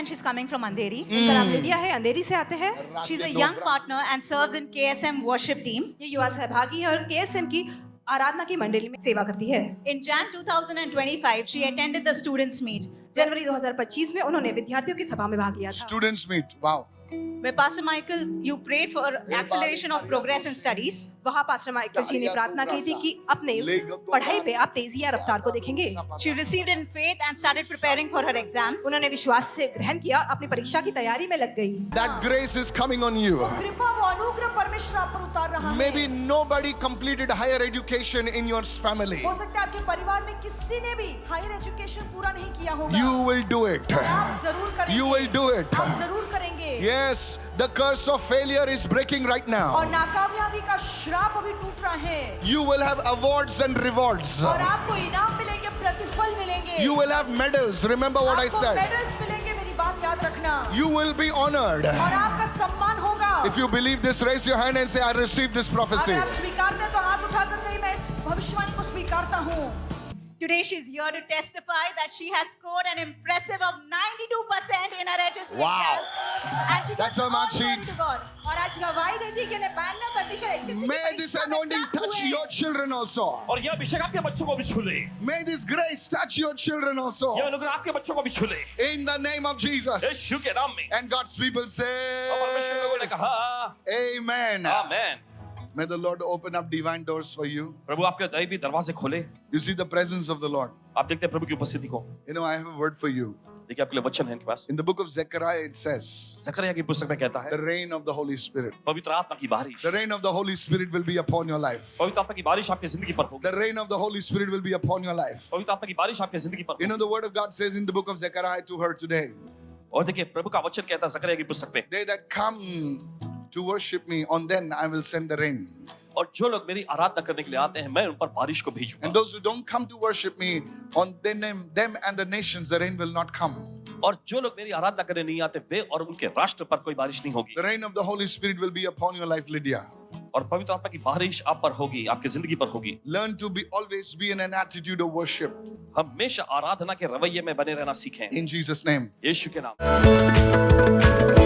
and she's coming from Andheri. इनका नाम Lydia है, अंधेरी से आते हैं। She's a young partner and serves in KSM worship team. ये युवा सहभागी है और केएसएम की आराधना की मंडली में सेवा करती है। In Jan 2025, she attended the students' meet, जनवरी 2025 में उन्होंने विद्यार्थियों की सभा में भाग लिया था। Students meet. Wow. where Pastor Michael, you prayed for acceleration of progress in studies. वहाँ पास्टर माइकल जी ने प्रार्थना की थी कि अपने पढ़ाई पे आप तेजी या रफ्तार को देखेंगे। She received in faith and started preparing for her exams. उन्होंने विश्वास से ग्रहण किया और अपनी परीक्षा की तैयारी में लग गई। That grace is coming on you. कृपा व अनुग्रह परमेश्वर आप पर उतार रहा है। Maybe nobody completed higher education in your family. हो सकता है आपके परिवार में किसी ने भी हायर एजुकेशन पूरा नहीं किया होगा। You will do it. आप जरूर करेंगे। You will do it. आप जरूर करेंगे। Yes, the curse of failure is breaking right और now. नाकामयाबी का श्राप अभी टूट रहा है। You will have awards and rewards. और आपको इनाम मिलेंगे, प्रतिफल मिलेंगे। You will have medals. Remember what I आपको said. मेडल्स मिलेंगे, मेरी बात याद रखना। You will be honored. और आपका सम्मान होगा। If you believe this, raise your hand and say, I received this prophecy. अगर आप स्वीकारते हैं तो हाथ उठाकर कहीं मैं इस भविष्यवाणी को स्वीकारता हूँ। Today she's here to testify that she has scored an impressive of 92% in her HSC Wow. exams. And she That's gives her mark all glory sheet. to God. और आज गवाही देती कि उन्हें 92% HSC की May this परीक्षा में anointing प्राप्त touch हुए। your children also. और यह अभिषेक आपके बच्चों को भी छूले, May this grace touch your children also. यह अनुग्रह आपके बच्चों को भी छूले, In the name of Jesus. यीशु के नाम में। And God's people और say, परमेश्वर के लोगों ने कहा, Amen. Amen. May the Lord open up divine doors for you. प्रभु आपके दैवी दरवाजे खोले। You see the presence of the Lord. आप देखते हैं प्रभु की उपस्थिति को। You know, I have a word for you. देखिए आपके लिए वचन है इनके पास। In the book of Zechariah, it says, जकरिया की पुस्तक में कहता the है, rain of the Holy Spirit. पवित्र आत्मा की बारिश, The rain of the Holy Spirit will be upon your life. पवित्र आत्मा की बारिश आपकी जिंदगी पर होगी। The rain of the Holy Spirit will be upon your life. पवित्र आत्मा की बारिश आपकी जिंदगी पर You know, होगी। the word of God says in the book of Zechariah to her today, और देखिए प्रभु का वचन कहता है जकरिया की पुस्तक में, they that come to worship me, on them I will send the rain. और जो लोग मेरी आराधना करने के लिए आते हैं मैं उन पर बारिश को And भेजूंगा। those who don't come to worship me, on them and the nations, the rain will not come. और जो लोग मेरी आराधना करने नहीं आते वे और उनके राष्ट्र पर कोई बारिश नहीं होगी। The rain of the Holy Spirit will be upon your life, Lydia. और पवित्र आत्मा की बारिश आप पर होगी, आपकी जिंदगी पर होगी। Learn to be always be in an attitude of worship. हमेशा आराधना के रवैये में बने रहना सीखें। In Jesus' name. यीशु के नाम।